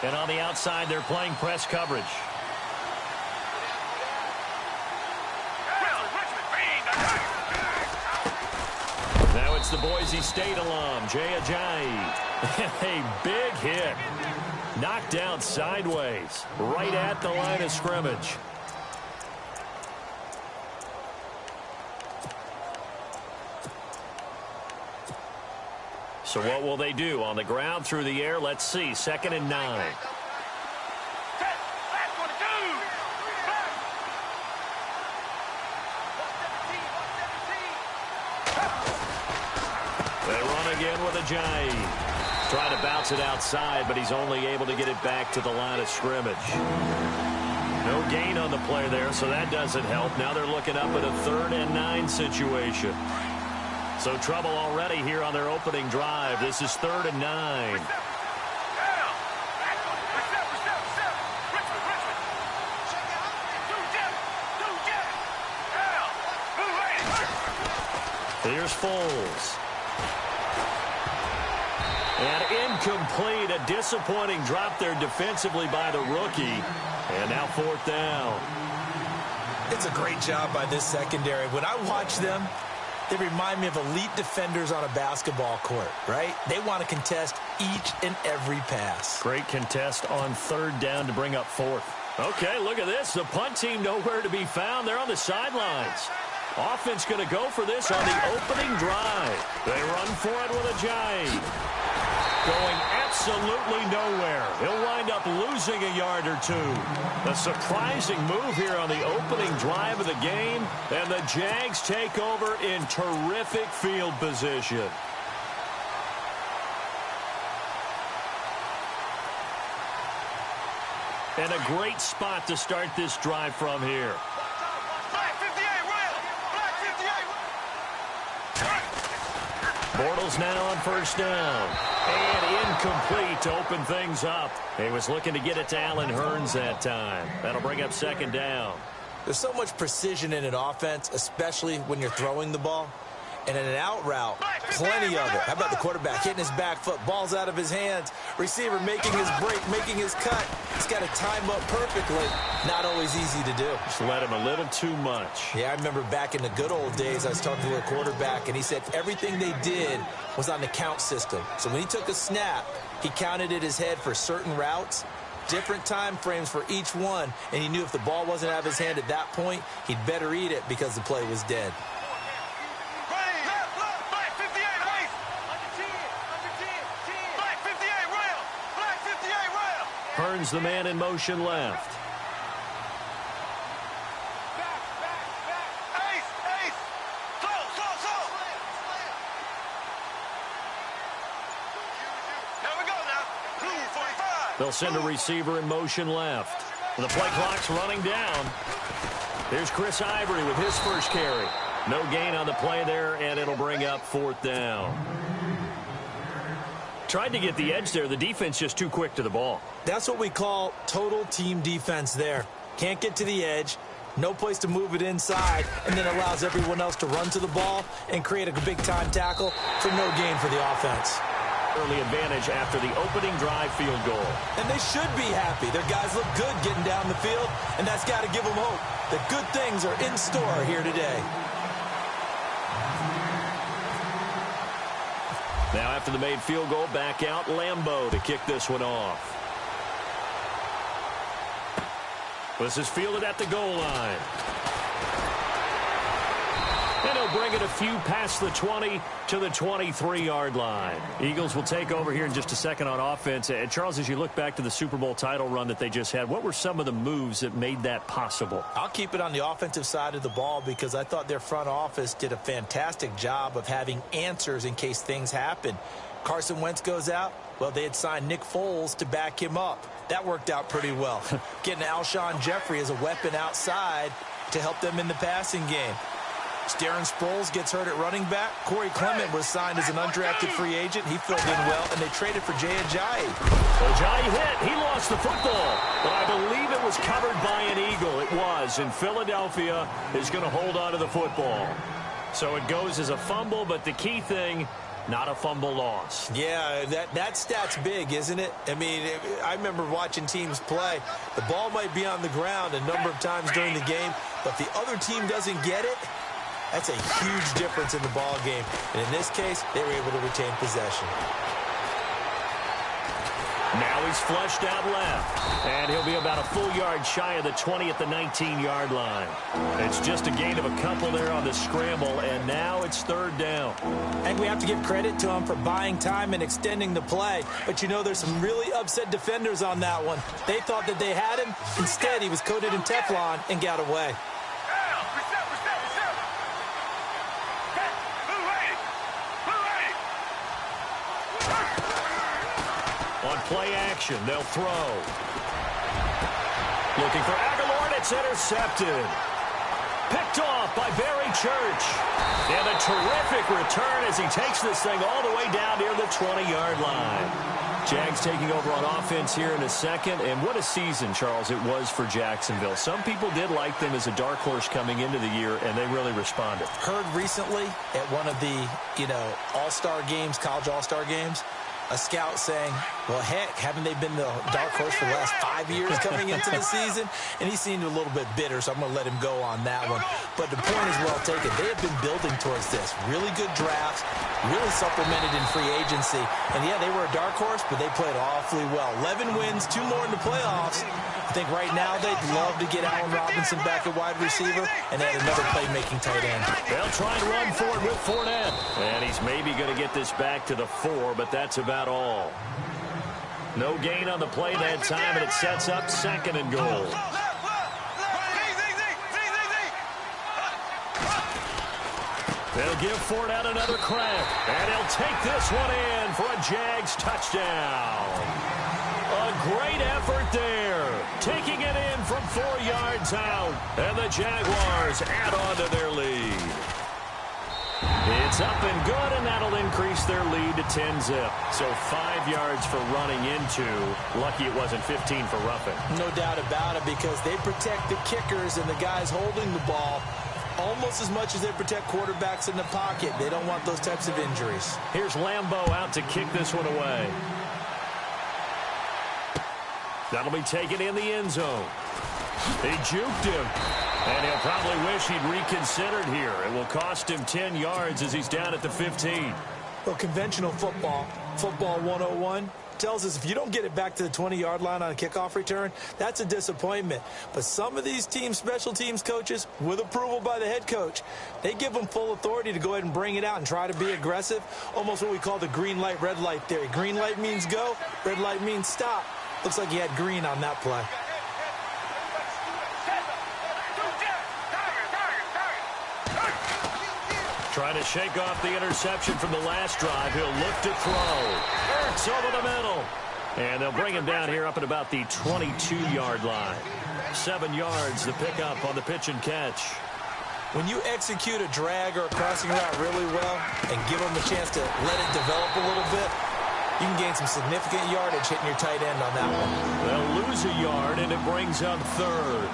And on the outside, they're playing press coverage. Now it's the Boise State alum, Jay Ajayi. A big hit. Knocked down sideways, right at the line of scrimmage. So what will they do? On the ground, through the air, let's see. 2nd and 9. They run again with Ajayi. Trying to bounce it outside, but he's only able to get it back to the line of scrimmage. No gain on the play there, so that doesn't help. Now they're looking up at a 3rd and 9 situation. So trouble already here on their opening drive. This is 3rd and 9. Here's Foles. And incomplete. A disappointing drop there defensively by the rookie. And now 4th down. It's a great job by this secondary. When I watch them, they remind me of elite defenders on a basketball court, right? They want to contest each and every pass. Great contest on 3rd down to bring up 4th. Okay, look at this. The punt team nowhere to be found. They're on the sidelines. Offense going to go for this on the opening drive. They run for it with Ajayi. Going absolutely nowhere. He'll wind up losing a yard or 2. A surprising move here on the opening drive of the game. And the Jags take over in terrific field position. And a great spot to start this drive from here. Bortles now on 1st down. And incomplete to open things up. He was looking to get it to Allen Hurns that time. That'll bring up 2nd down. There's so much precision in an offense, especially when you're throwing the ball. And in an out route, plenty of it. How about the quarterback hitting his back foot, ball's out of his hands, receiver making his break, making his cut. He's got to time up perfectly. Not always easy to do. Just let him a little too much. Yeah, I remember back in the good old days, I was talking to a quarterback, and he said everything they did was on the count system. So when he took a snap, he counted in his head for certain routes, different time frames for each one, and he knew if the ball wasn't out of his hand at that point, he'd better eat it because the play was dead. Hurns the man in motion left. They'll send a receiver in motion left. The play clock's running down. Here's Chris Ivory with his first carry. No gain on the play there, and it'll bring up 4th down. Tried to get the edge there. The defense just too quick to the ball. That's what we call total team defense there. Can't get to the edge, no place to move it inside, and then allows everyone else to run to the ball and create a big-time tackle for no gain for the offense. Early advantage after the opening drive field goal. And they should be happy. Their guys look good getting down the field, and that's got to give them hope that good things are in store here today. Now after the made field goal, back out Lambeau to kick this one off. This is fielded at the goal line. And he'll bring it a few past the 20 to the 23-yard line. Eagles will take over here in just a second on offense. And Charles, as you look back to the Super Bowl title run that they just had, what were some of the moves that made that possible? I'll keep it on the offensive side of the ball because I thought their front office did a fantastic job of having answers in case things happen. Carson Wentz goes out. Well, they had signed Nick Foles to back him up. That worked out pretty well. Getting Alshon Jeffrey as a weapon outside to help them in the passing game. Darren Sproles gets hurt at running back. Corey Clement was signed as an undrafted free agent. He filled in well, and they traded for Jay Ajayi. Ajayi hit. He lost the football, but I believe it was covered by an Eagle. It was, and Philadelphia is going to hold on to the football. So it goes as a fumble, but the key thing, not a fumble loss. Yeah, that stat's big, isn't it? I mean, I remember watching teams play. The ball might be on the ground a number of times during the game, but if the other team doesn't get it, that's a huge difference in the ball game. And in this case, they were able to retain possession. Now he's flushed out left, and he'll be about a full yard shy of the 20 at the 19-yard line. It's just a gain of a couple there on the scramble, and now it's third down. And we have to give credit to him for buying time and extending the play. But, you know, there's some really upset defenders on that one. They thought that they had him. Instead, he was coated in Teflon and got away. On play action, they'll throw. Looking for Aguilar, and it's intercepted. Picked off by Barry Church. And a terrific return as he takes this thing all the way down near the 20-yard line. Jags taking over on offense here in a second. And what a season, Charles, it was for Jacksonville. Some people did like them as a dark horse coming into the year, and they really responded. Heard recently at one of the, all-star games, college all-star games, a scout saying, well, heck, haven't they been the dark horse for the last 5 years coming into the season? And he seemed a little bit bitter, so I'm going to let him go on that one. But the point is well taken. They have been building towards this. Really good drafts, really supplemented in free agency. And, yeah, they were a dark horse, but they played awfully well. 11 wins, 2 more in the playoffs. I think right now they'd love to get Allen Robinson back at wide receiver and add another playmaking tight end. They'll try and run for it with Fournette. And he's maybe going to get this back to the 4, but that's about all. No gain on the play that time, and it sets up second and goal. They'll give Fournette another crack, and he'll take this one in for a Jags touchdown. A great effort there, taking it in from 4 yards out, and the Jaguars add on to their lead. It's up and good, and that'll increase their lead to 10-zip. So 5 yards for running into. Lucky it wasn't 15 for roughing. No doubt about it, because they protect the kickers and the guys holding the ball almost as much as they protect quarterbacks in the pocket. They don't want those types of injuries. Here's Lambeau out to kick this one away. That'll be taken in the end zone. He juked him. And he'll probably wish he'd reconsidered here. It will cost him 10 yards as he's down at the 15. Well, conventional football 101, tells us if you don't get it back to the 20-yard line on a kickoff return, that's a disappointment. But some of these teams, special teams coaches, with approval by the head coach, they give them full authority to go ahead and bring it out and try to be aggressive. Almost what we call the green light, red light theory. Green light means go, red light means stop. Looks like he had green on that play. Trying to shake off the interception from the last drive. He'll look to throw. Ertz over the middle. And they'll bring him down here up at about the 22-yard line. 7 yards the pickup on the pitch and catch. When you execute a drag or a crossing route really well and give them a chance to let it develop a little bit, you can gain some significant yardage hitting your tight end on that one. They'll lose a yard, and it brings up third.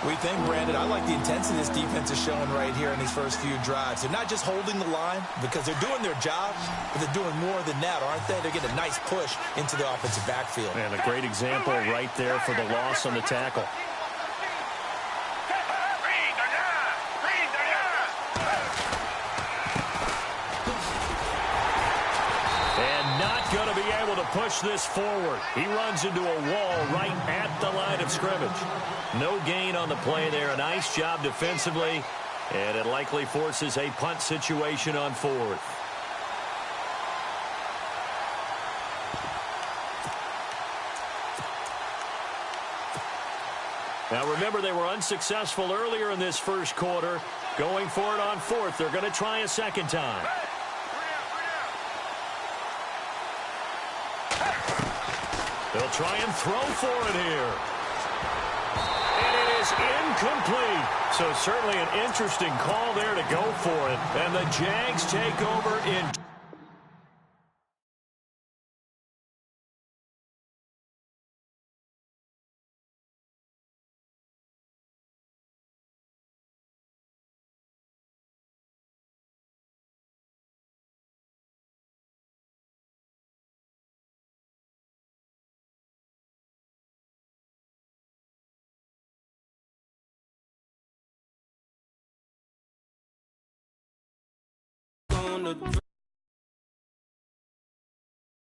We think, Brandon, I like the intensity this defense is showing right here in these first few drives. They're not just holding the line because they're doing their job, but they're doing more than that, aren't they? They're getting a nice push into the offensive backfield. And a great example right there for the loss on the tackle. Going to be able to push this forward. He runs into a wall right at the line of scrimmage. No gain on the play there. A nice job defensively, and it likely forces a punt situation on fourth. Now remember, they were unsuccessful earlier in this first quarter. Going for it on fourth. They're going to try a second time. They'll try and throw for it here. And it is incomplete. So certainly an interesting call there to go for it. And the Jags take over in on the